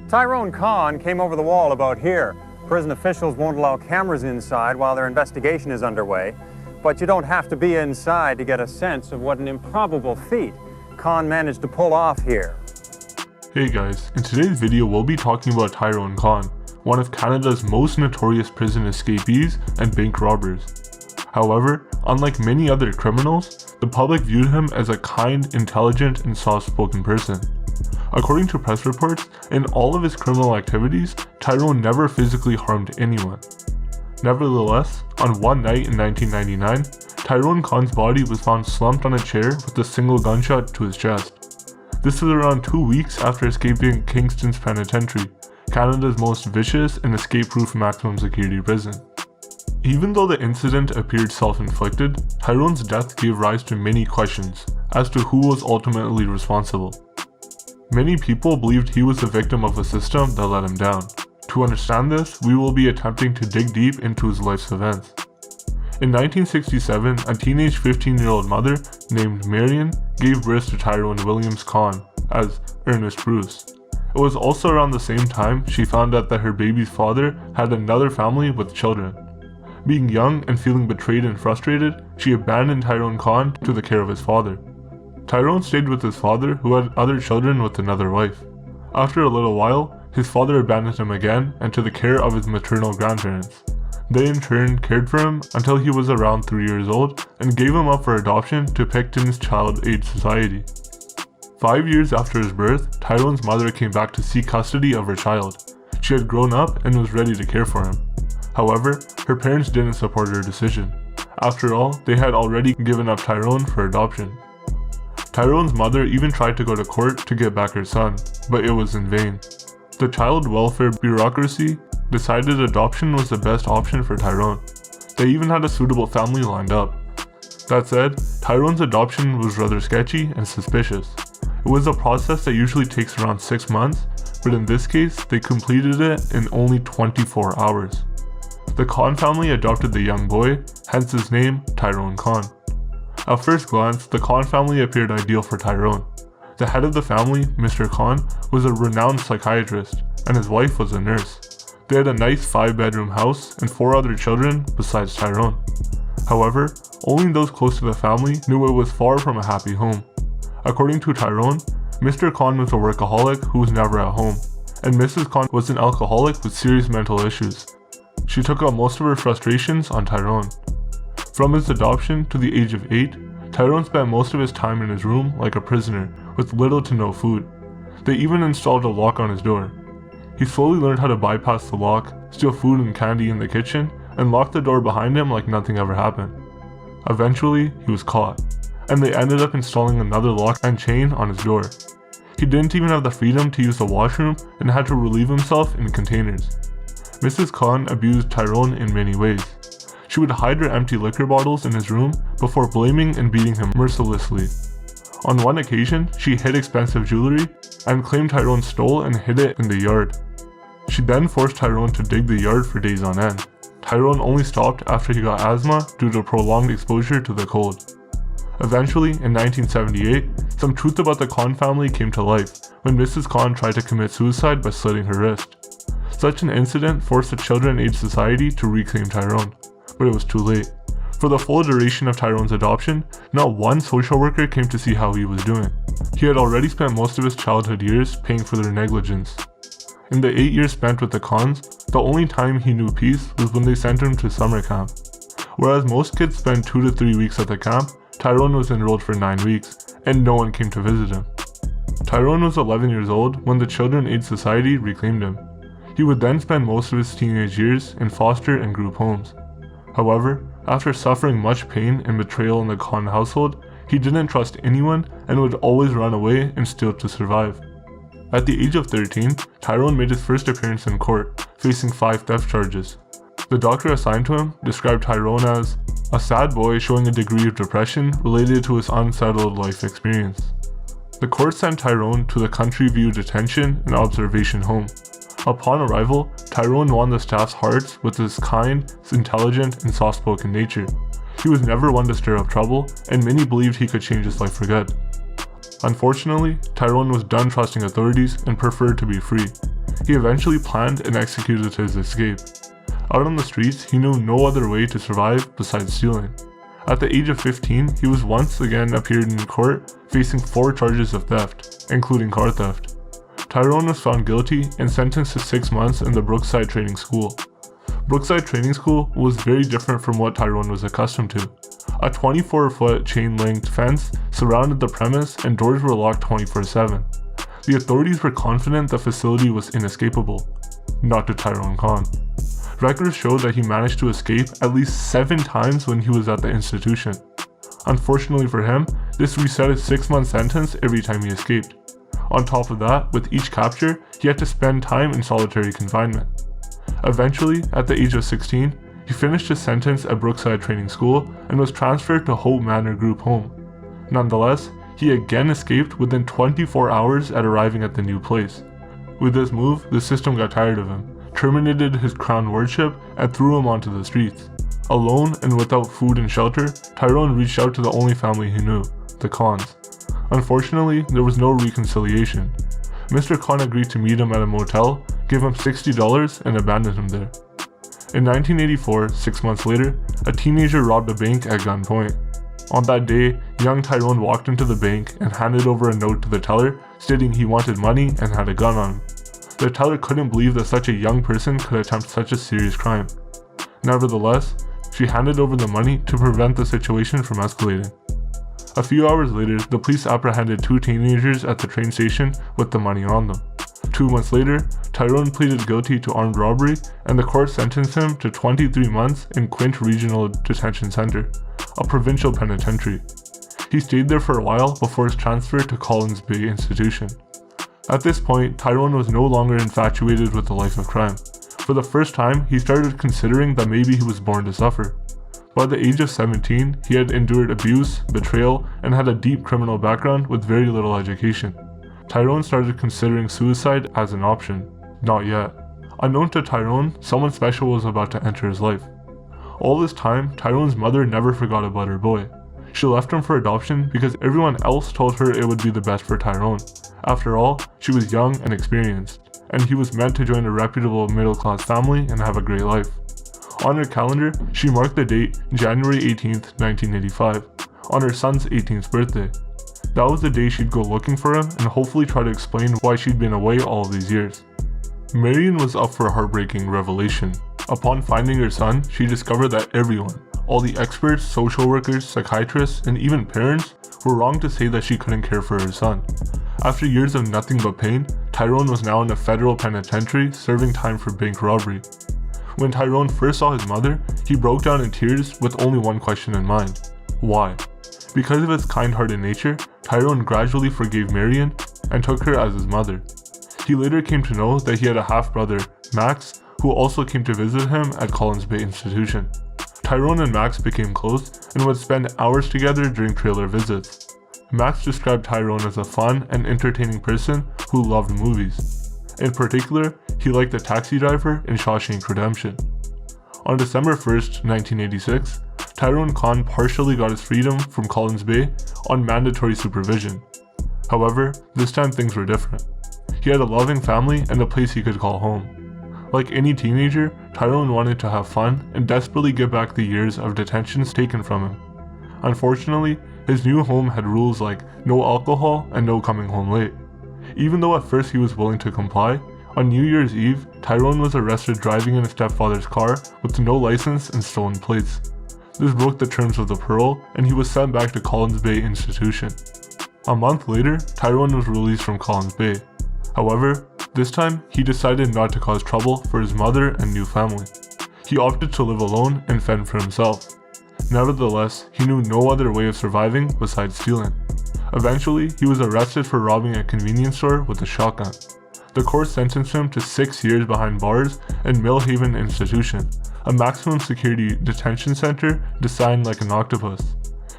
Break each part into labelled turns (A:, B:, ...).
A: Tyrone Cone came over the wall about here. Prison officials won't allow cameras inside while their investigation is underway, but you don't have to be inside to get a sense of what an improbable feat Conn managed to pull off here.
B: Hey guys, in today's video we'll be talking about Tyrone Cone, one of Canada's most notorious prison escapees and bank robbers. However, unlike many other criminals, the public viewed him as a kind, intelligent, and soft-spoken person. According to press reports, in all of his criminal activities, Tyrone never physically harmed anyone. Nevertheless, on one night in 1999, Tyrone Cone's body was found slumped on a chair with a single gunshot to his chest. This was around 2 weeks after escaping Kingston's Penitentiary, Canada's most vicious and escape-proof maximum security prison. Even though the incident appeared self-inflicted, Tyrone's death gave rise to many questions as to who was ultimately responsible. Many people believed he was the victim of a system that let him down. To understand this, we will be attempting to dig deep into his life's events. In 1967, a teenage 15-year-old mother named Marion gave birth to Tyrone Williams Conn as Ernest Bruce. It was also around the same time she found out that her baby's father had another family with children. Being young and feeling betrayed and frustrated, she abandoned Tyrone Cone to the care of his father. Tyrone stayed with his father, who had other children with another wife. After a little while, his father abandoned him again and to the care of his maternal grandparents. They in turn cared for him until he was around 3 years old and gave him up for adoption to Picton's Child Aid Society. 5 years after his birth, Tyrone's mother came back to seek custody of her child. She had grown up and was ready to care for him. However, her parents didn't support her decision. After all, they had already given up Tyrone for adoption. Tyrone's mother even tried to go to court to get back her son, but it was in vain. The child welfare bureaucracy decided adoption was the best option for Tyrone. They even had a suitable family lined up. That said, Tyrone's adoption was rather sketchy and suspicious. It was a process that usually takes around 6 months, but in this case, they completed it in only 24 hours. The Conn family adopted the young boy, hence his name, Tyrone Cone. At first glance, the Conn family appeared ideal for Tyrone. The head of the family, Mr. Conn, was a renowned psychiatrist, and his wife was a nurse. They had a nice 5-bedroom house and 4 other children besides Tyrone. However, only those close to the family knew it was far from a happy home. According to Tyrone, Mr. Conn was a workaholic who was never at home, and Mrs. Conn was an alcoholic with serious mental issues. She took out most of her frustrations on Tyrone. From his adoption to the age of 8, Tyrone spent most of his time in his room like a prisoner, with little to no food. They even installed a lock on his door. He slowly learned how to bypass the lock, steal food and candy in the kitchen, and lock the door behind him like nothing ever happened. Eventually, he was caught, and they ended up installing another lock and chain on his door. He didn't even have the freedom to use the washroom and had to relieve himself in containers. Mrs. Conn abused Tyrone in many ways. She would hide her empty liquor bottles in his room before blaming and beating him mercilessly. On one occasion, she hid expensive jewelry and claimed Tyrone stole and hid it in the yard. She then forced Tyrone to dig the yard for days on end. Tyrone only stopped after he got asthma due to prolonged exposure to the cold. Eventually, in 1978, some truth about the Conn family came to life when Mrs. Conn tried to commit suicide by slitting her wrist. Such an incident forced the Children's Aid Society to reclaim Tyrone, but it was too late. For the full duration of Tyrone's adoption, not one social worker came to see how he was doing. He had already spent most of his childhood years paying for their negligence. In the 8 years spent with the Conns, the only time he knew peace was when they sent him to summer camp. Whereas most kids spend 2 to 3 weeks at the camp, Tyrone was enrolled for 9 weeks, and no one came to visit him. Tyrone was 11 years old when the Children's Aid Society reclaimed him. He would then spend most of his teenage years in foster and group homes. However, after suffering much pain and betrayal in the Conn household, he didn't trust anyone and would always run away and steal to survive. At the age of 13, Tyrone made his first appearance in court, facing 5 theft charges. The doctor assigned to him described Tyrone as a sad boy showing a degree of depression related to his unsettled life experience. The court sent Tyrone to the Country View Detention and Observation Home. Upon arrival, Tyrone won the staff's hearts with his kind, intelligent, and soft-spoken nature. He was never one to stir up trouble, and many believed he could change his life for good. Unfortunately, Tyrone was done trusting authorities and preferred to be free. He eventually planned and executed his escape. Out on the streets, he knew no other way to survive besides stealing. At the age of 15, he was once again appeared in court, facing 4 charges of theft, including car theft. Tyrone was found guilty and sentenced to 6 months in the Brookside Training School. Brookside Training School was very different from what Tyrone was accustomed to. A 24-foot chain-linked fence surrounded the premise and doors were locked 24/7. The authorities were confident the facility was inescapable. Not to Tyrone Cone. Records showed that he managed to escape at least 7 times when he was at the institution. Unfortunately for him, this reset his 6-month sentence every time he escaped. On top of that, with each capture, he had to spend time in solitary confinement. Eventually, at the age of 16, he finished his sentence at Brookside Training School and was transferred to Hope Manor Group Home. Nonetheless, he again escaped within 24 hours at arriving at the new place. With this move, the system got tired of him, terminated his crown wardship, and threw him onto the streets. Alone and without food and shelter, Tyrone reached out to the only family he knew, the Conns. Unfortunately, there was no reconciliation. Mr. Conn agreed to meet him at a motel, give him $60, and abandoned him there. In 1984, 6 months later, a teenager robbed a bank at gunpoint. On that day, young Tyrone walked into the bank and handed over a note to the teller stating he wanted money and had a gun on him. The teller couldn't believe that such a young person could attempt such a serious crime. Nevertheless, she handed over the money to prevent the situation from escalating. A few hours later, the police apprehended 2 teenagers at the train station with the money on them. 2 months later, Tyrone pleaded guilty to armed robbery and the court sentenced him to 23 months in Quint Regional Detention Center, a provincial penitentiary. He stayed there for a while before his transfer to Collins Bay Institution. At this point, Tyrone was no longer infatuated with the life of crime. For the first time, he started considering that maybe he was born to suffer. By the age of 17, he had endured abuse, betrayal, and had a deep criminal background with very little education. Tyrone started considering suicide as an option. Not yet. Unknown to Tyrone, someone special was about to enter his life. All this time, Tyrone's mother never forgot about her boy. She left him for adoption because everyone else told her it would be the best for Tyrone. After all, she was young and experienced, and he was meant to join a reputable middle-class family and have a great life. On her calendar, she marked the date January 18th, 1985, on her son's 18th birthday. That was the day she'd go looking for him and hopefully try to explain why she'd been away all of these years. Marion was up for a heartbreaking revelation. Upon finding her son, she discovered that everyone, all the experts, social workers, psychiatrists, and even parents, were wrong to say that she couldn't care for her son. After years of nothing but pain, Tyrone was now in a federal penitentiary serving time for bank robbery. When Tyrone first saw his mother, he broke down in tears with only one question in mind: why? Because of his kind-hearted nature, Tyrone gradually forgave Marion and took her as his mother. He later came to know that he had a half-brother, Max, who also came to visit him at Collins Bay Institution. Tyrone and Max became close and would spend hours together during trailer visits. Max described Tyrone as a fun and entertaining person who loved movies. In particular, he liked The Taxi Driver and Shawshank Redemption. On December 1st, 1986, Tyrone Cone partially got his freedom from Collins Bay on mandatory supervision. However, this time things were different. He had a loving family and a place he could call home. Like any teenager, Tyrone wanted to have fun and desperately get back the years of detentions taken from him. Unfortunately, his new home had rules like no alcohol and no coming home late. Even though at first he was willing to comply, on New Year's Eve, Tyrone was arrested driving in his stepfather's car with no license and stolen plates. This broke the terms of the parole, and he was sent back to Collins Bay Institution. A month later, Tyrone was released from Collins Bay. However, this time, he decided not to cause trouble for his mother and new family. He opted to live alone and fend for himself. Nevertheless, he knew no other way of surviving besides stealing. Eventually, he was arrested for robbing a convenience store with a shotgun. The court sentenced him to 6 years behind bars in Millhaven Institution, a maximum security detention center designed like an octopus.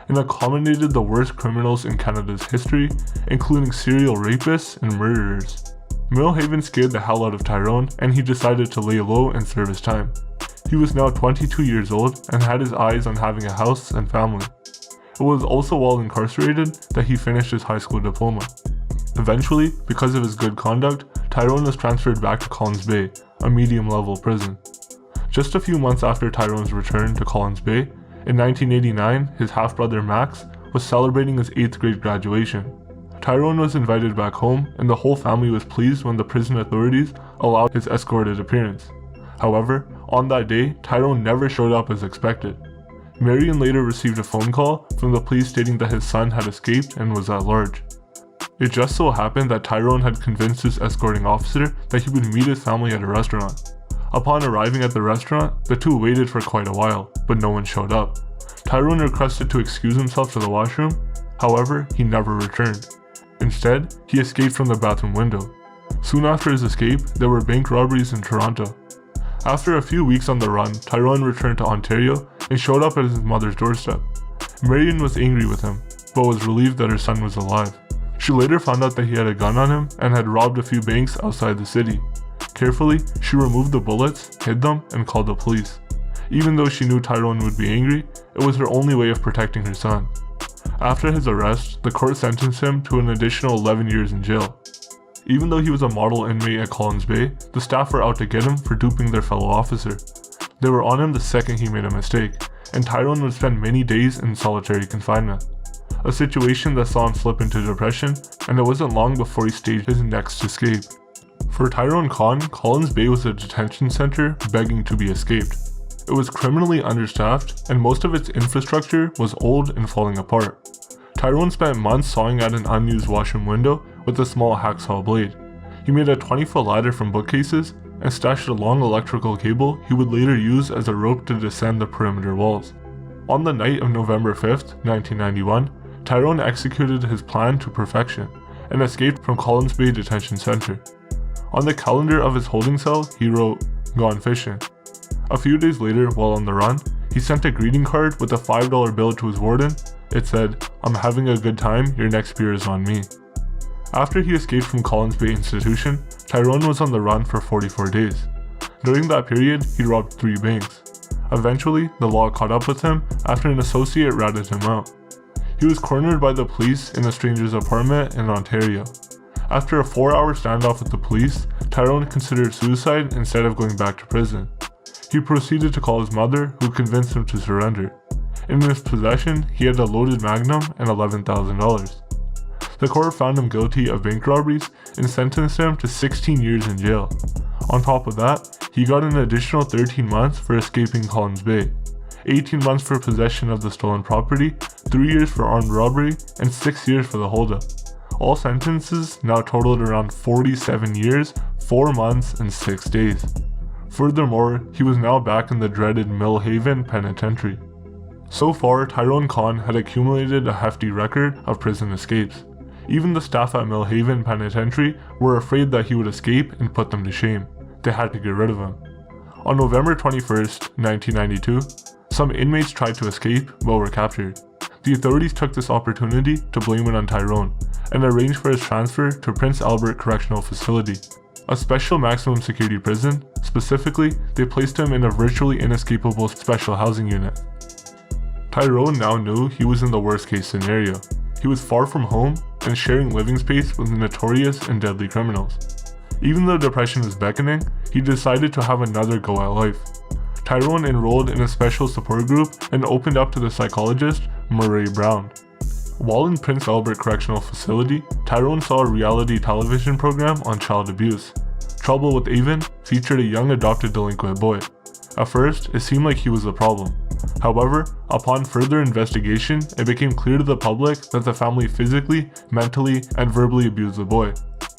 B: It accommodated the worst criminals in Canada's history, including serial rapists and murderers. Millhaven scared the hell out of Tyrone, and he decided to lay low and serve his time. He was now 22 years old and had his eyes on having a house and family. It was also while incarcerated that he finished his high school diploma. Eventually, because of his good conduct, Tyrone was transferred back to Collins Bay, a medium-level prison. Just a few months after Tyrone's return to Collins Bay, in 1989, his half-brother Max was celebrating his 8th grade graduation. Tyrone was invited back home, and the whole family was pleased when the prison authorities allowed his escorted appearance. However, on that day, Tyrone never showed up as expected. Marion later received a phone call from the police stating that his son had escaped and was at large. It just so happened that Tyrone had convinced his escorting officer that he would meet his family at a restaurant. Upon arriving at the restaurant, the two waited for quite a while, but no one showed up. Tyrone requested to excuse himself to the washroom, however, he never returned. Instead, he escaped from the bathroom window. Soon after his escape, there were bank robberies in Toronto. After a few weeks on the run, Tyrone returned to Ontario and showed up at his mother's doorstep. Marion was angry with him, but was relieved that her son was alive. She later found out that he had a gun on him and had robbed a few banks outside the city. Carefully, she removed the bullets, hid them, and called the police. Even though she knew Tyrone would be angry, it was her only way of protecting her son. After his arrest, the court sentenced him to an additional 11 years in jail. Even though he was a model inmate at Collins Bay, the staff were out to get him for duping their fellow officer. They were on him the second he made a mistake, and Tyrone would spend many days in solitary confinement. A situation that saw him slip into depression, and it wasn't long before he staged his next escape. For Tyrone Cone, Collins Bay was a detention center begging to be escaped. It was criminally understaffed, and most of its infrastructure was old and falling apart. Tyrone spent months sawing at an unused washroom window with a small hacksaw blade. He made a 20-foot ladder from bookcases and stashed a long electrical cable he would later use as a rope to descend the perimeter walls. On the night of November 5th, 1991, Tyrone executed his plan to perfection and escaped from Collins Bay Detention Center. On the calendar of his holding cell, he wrote, "Gone fishing." A few days later, while on the run, he sent a greeting card with a $5 bill to his warden. It said, "I'm having a good time, your next beer is on me." After he escaped from Collins Bay Institution, Tyrone was on the run for 44 days. During that period, he robbed 3 banks. Eventually, the law caught up with him after an associate ratted him out. He was cornered by the police in a stranger's apartment in Ontario. After a 4-hour standoff with the police, Tyrone considered suicide instead of going back to prison. He proceeded to call his mother, who convinced him to surrender. In his possession, he had a loaded Magnum and $11,000. The court found him guilty of bank robberies and sentenced him to 16 years in jail. On top of that, he got an additional 13 months for escaping Collins Bay, 18 months for possession of the stolen property, 3 years for armed robbery, and 6 years for the holdup. All sentences now totaled around 47 years, 4 months, and 6 days. Furthermore, he was now back in the dreaded Millhaven Penitentiary. So far, Tyrone Cone had accumulated a hefty record of prison escapes. Even the staff at Millhaven Penitentiary were afraid that he would escape and put them to shame. They had to get rid of him. On November 21st, 1992, some inmates tried to escape but were captured. The authorities took this opportunity to blame it on Tyrone and arranged for his transfer to Prince Albert Correctional Facility, a special maximum security prison. Specifically, they placed him in a virtually inescapable special housing unit. Tyrone now knew he was in the worst case scenario. He was far from home and sharing living space with notorious and deadly criminals. Even though depression was beckoning, he decided to have another go at life. Tyrone enrolled in a special support group and opened up to the psychologist, Murray Brown. While in Prince Albert Correctional Facility, Tyrone saw a reality television program on child abuse. Trouble with Avon featured a young adopted delinquent boy. At first, it seemed like he was the problem. However, upon further investigation, it became clear to the public that the family physically, mentally, and verbally abused the boy.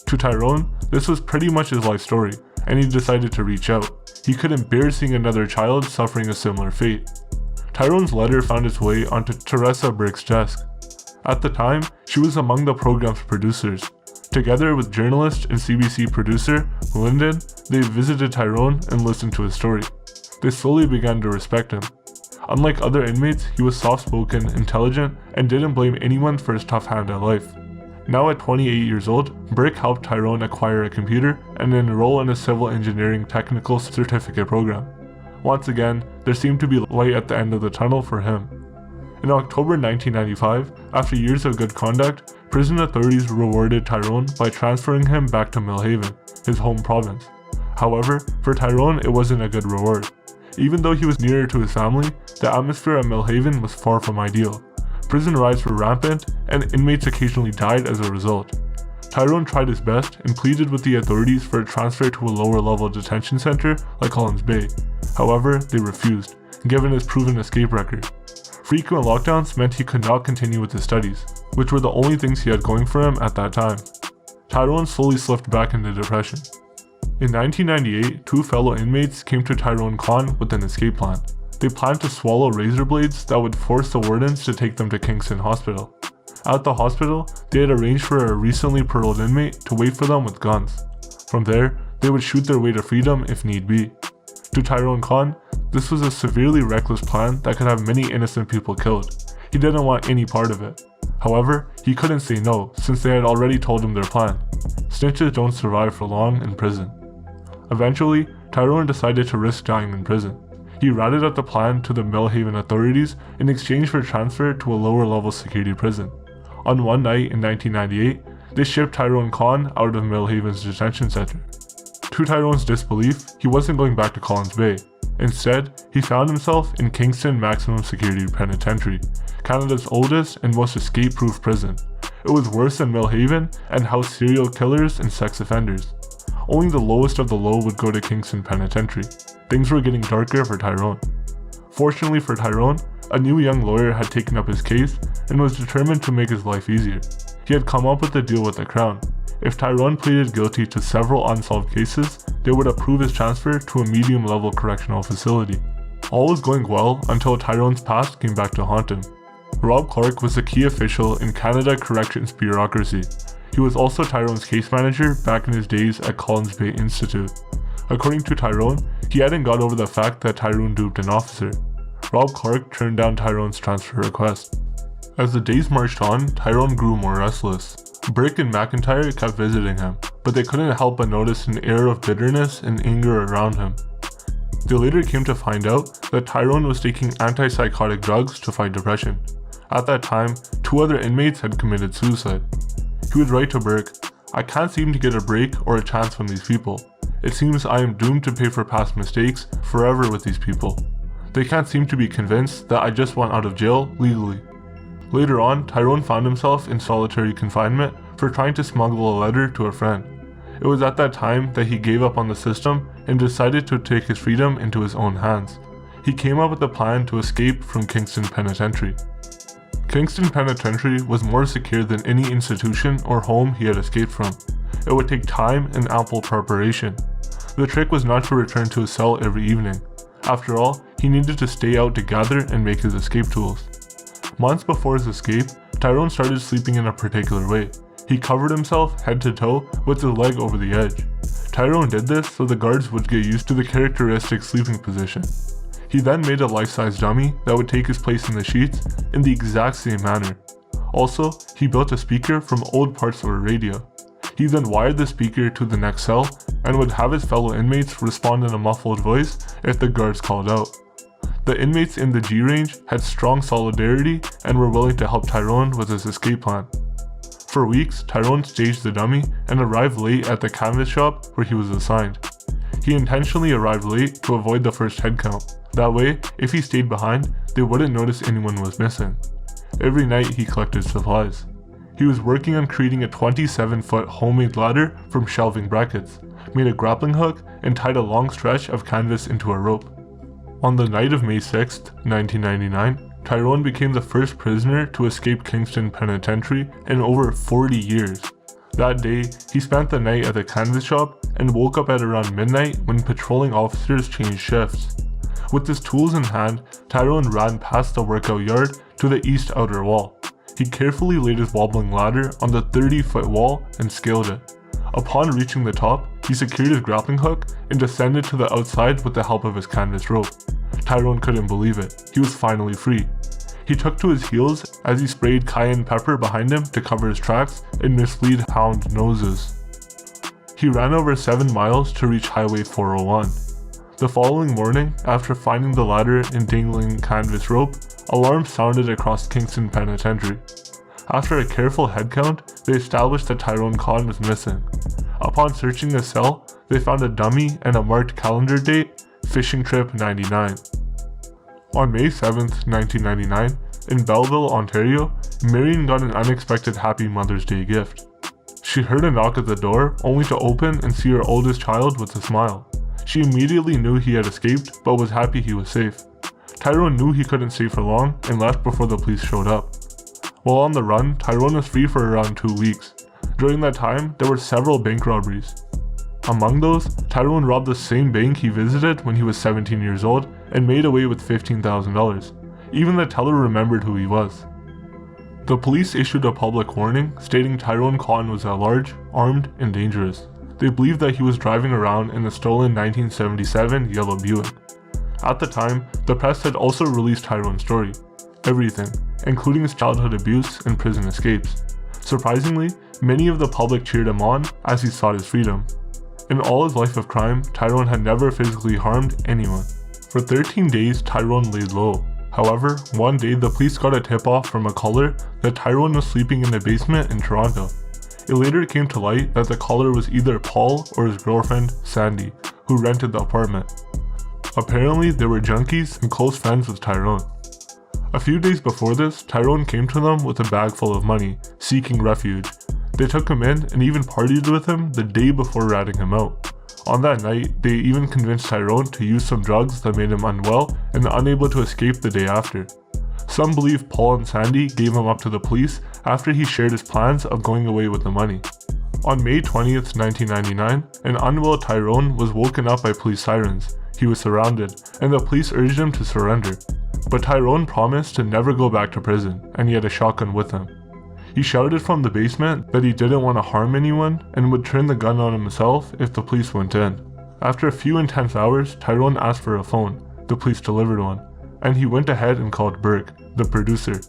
B: To Tyrone, this was pretty much his life story, and he decided to reach out. He couldn't bear seeing another child suffering a similar fate. Tyrone's letter found its way onto Teresa Brick's desk. At the time, she was among the program's producers. Together with journalist and CBC producer Lyndon, they visited Tyrone and listened to his story. They slowly began to respect him. Unlike other inmates, he was soft-spoken, intelligent, and didn't blame anyone for his tough hand at life. Now at 28 years old, Brick helped Tyrone acquire a computer and enroll in a civil engineering technical certificate program. Once again, there seemed to be light at the end of the tunnel for him. In October 1995, after years of good conduct, prison authorities rewarded Tyrone by transferring him back to Millhaven, his home province. However, for Tyrone, it wasn't a good reward. Even though he was nearer to his family, the atmosphere at Millhaven was far from ideal. Prison riots were rampant, and inmates occasionally died as a result. Tyrone tried his best and pleaded with the authorities for a transfer to a lower-level detention center like Collins Bay. However, they refused, given his proven escape record. Frequent lockdowns meant he could not continue with his studies, which were the only things he had going for him at that time. Tyrone slowly slipped back into depression. In 1998, two fellow inmates came to Tyrone Cone with an escape plan. They planned to swallow razor blades that would force the wardens to take them to Kingston Hospital. At the hospital, they had arranged for a recently paroled inmate to wait for them with guns. From there, they would shoot their way to freedom if need be. To Tyrone Cone, this was a severely reckless plan that could have many innocent people killed. He didn't want any part of it. However, he couldn't say no since they had already told him their plan. Snitches don't survive for long in prison. Eventually, Tyrone decided to risk dying in prison. He ratted out the plan to the Millhaven authorities in exchange for transfer to a lower-level security prison. On one night in 1998, they shipped Tyrone Cone out of Millhaven's detention center. To Tyrone's disbelief, he wasn't going back to Collins Bay. Instead, he found himself in Kingston Maximum Security Penitentiary, Canada's oldest and most escape-proof prison. It was worse than Millhaven and housed serial killers and sex offenders. Only the lowest of the low would go to Kingston Penitentiary. Things were getting darker for Tyrone. Fortunately for Tyrone, a new young lawyer had taken up his case and was determined to make his life easier. He had come up with a deal with the Crown. If Tyrone pleaded guilty to several unsolved cases, they would approve his transfer to a medium-level correctional facility. All was going well until Tyrone's past came back to haunt him. Rob Clark was a key official in Canada Corrections bureaucracy. He was also Tyrone's case manager back in his days at Collins Bay Institute. According to Tyrone, he hadn't got over the fact that Tyrone duped an officer. Rob Clark turned down Tyrone's transfer request. As the days marched on, Tyrone grew more restless. Brick and McIntyre kept visiting him, but they couldn't help but notice an air of bitterness and anger around him. They later came to find out that Tyrone was taking antipsychotic drugs to fight depression. At that time, two other inmates had committed suicide. He would write to Burke, "I can't seem to get a break or a chance from these people. It seems I am doomed to pay for past mistakes forever with these people. They can't seem to be convinced that I just want out of jail legally." Later on, Tyrone found himself in solitary confinement for trying to smuggle a letter to a friend. It was at that time that he gave up on the system and decided to take his freedom into his own hands. He came up with a plan to escape from Kingston Penitentiary. Kingston Penitentiary was more secure than any institution or home he had escaped from. It would take time and ample preparation. The trick was not to return to his cell every evening. After all, he needed to stay out to gather and make his escape tools. Months before his escape, Tyrone started sleeping in a particular way. He covered himself head to toe with his leg over the edge. Tyrone did this so the guards would get used to the characteristic sleeping position. He then made a life-size dummy that would take his place in the sheets in the exact same manner. Also, he built a speaker from old parts of a radio. He then wired the speaker to the next cell and would have his fellow inmates respond in a muffled voice if the guards called out. The inmates in the G range had strong solidarity and were willing to help Tyrone with his escape plan. For weeks, Tyrone staged the dummy and arrived late at the canvas shop where he was assigned. He intentionally arrived late to avoid the first head count. That way, if he stayed behind, they wouldn't notice anyone was missing. Every night he collected supplies. He was working on creating a 27-foot homemade ladder from shelving brackets, made a grappling hook, and tied a long stretch of canvas into a rope. On the night of May 6, 1999, Tyrone became the first prisoner to escape Kingston Penitentiary in over 40 years. That day, he spent the night at the canvas shop and woke up at around midnight when patrolling officers changed shifts. With his tools in hand, Tyrone ran past the workout yard to the east outer wall. He carefully laid his wobbling ladder on the 30-foot wall and scaled it. Upon reaching the top, he secured his grappling hook and descended to the outside with the help of his canvas rope. Tyrone couldn't believe it. He was finally free. He took to his heels as he sprayed cayenne pepper behind him to cover his tracks and mislead hound noses. He ran over 7 miles to reach Highway 401. The following morning, after finding the ladder and dangling canvas rope, alarms sounded across Kingston Penitentiary. After a careful head count, they established that Tyrone Cone was missing. Upon searching the cell, they found a dummy and a marked calendar date, Fishing Trip 99. On May 7th, 1999, in Belleville, Ontario, Marion got an unexpected Happy Mother's Day gift. She heard a knock at the door, only to open and see her oldest child with a smile. She immediately knew he had escaped, but was happy he was safe. Tyrone knew he couldn't stay for long and left before the police showed up. While on the run, Tyrone was free for around 2 weeks. During that time, there were several bank robberies. Among those, Tyrone robbed the same bank he visited when he was 17 years old and made away with $15,000. Even the teller remembered who he was. The police issued a public warning stating Tyrone Cone was at large, armed, and dangerous. They believed that he was driving around in a stolen 1977 yellow Buick. At the time, the press had also released Tyrone's story, everything, including his childhood abuse and prison escapes. Surprisingly, many of the public cheered him on as he sought his freedom. In all his life of crime, Tyrone had never physically harmed anyone. For 13 days, Tyrone laid low. However, one day the police got a tip-off from a caller that Tyrone was sleeping in the basement in Toronto. It later came to light that the caller was either Paul or his girlfriend, Sandy, who rented the apartment. Apparently, they were junkies and close friends with Tyrone. A few days before this, Tyrone came to them with a bag full of money, seeking refuge. They took him in and even partied with him the day before ratting him out. On that night, they even convinced Tyrone to use some drugs that made him unwell and unable to escape the day after. Some believe Paul and Sandy gave him up to the police after he shared his plans of going away with the money. On May 20th, 1999, an unwell Tyrone was woken up by police sirens. He was surrounded, and the police urged him to surrender. But Tyrone promised to never go back to prison, and he had a shotgun with him. He shouted from the basement that he didn't want to harm anyone and would turn the gun on himself if the police went in. After a few intense hours, Tyrone asked for a phone. The police delivered one, and he went ahead and called Burke, the producer.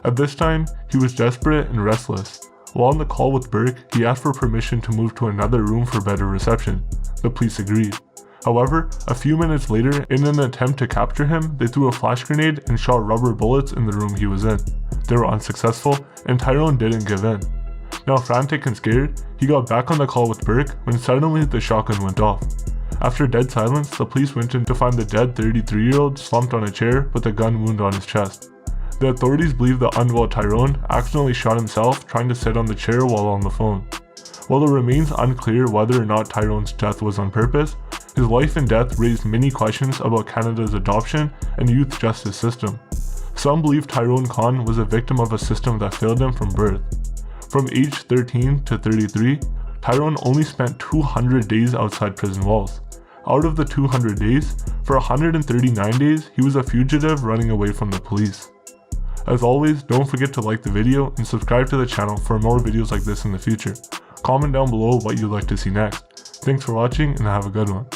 B: At this time, he was desperate and restless. While on the call with Burke, he asked for permission to move to another room for better reception. The police agreed. However, a few minutes later, in an attempt to capture him, they threw a flash grenade and shot rubber bullets in the room he was in. They were unsuccessful, and Tyrone didn't give in. Now frantic and scared, he got back on the call with Burke when suddenly the shotgun went off. After dead silence, the police went in to find the dead 33-year-old slumped on a chair with a gun wound on his chest. The authorities believe the unwell Tyrone accidentally shot himself trying to sit on the chair while on the phone. While it remains unclear whether or not Tyrone's death was on purpose, his life and death raised many questions about Canada's adoption and youth justice system. Some believe Tyrone Cone was a victim of a system that failed him from birth. From age 13 to 33, Tyrone only spent 200 days outside prison walls. Out of the 200 days, for 139 days, he was a fugitive running away from the police. As always, don't forget to like the video and subscribe to the channel for more videos like this in the future. Comment down below what you'd like to see next. Thanks for watching and have a good one.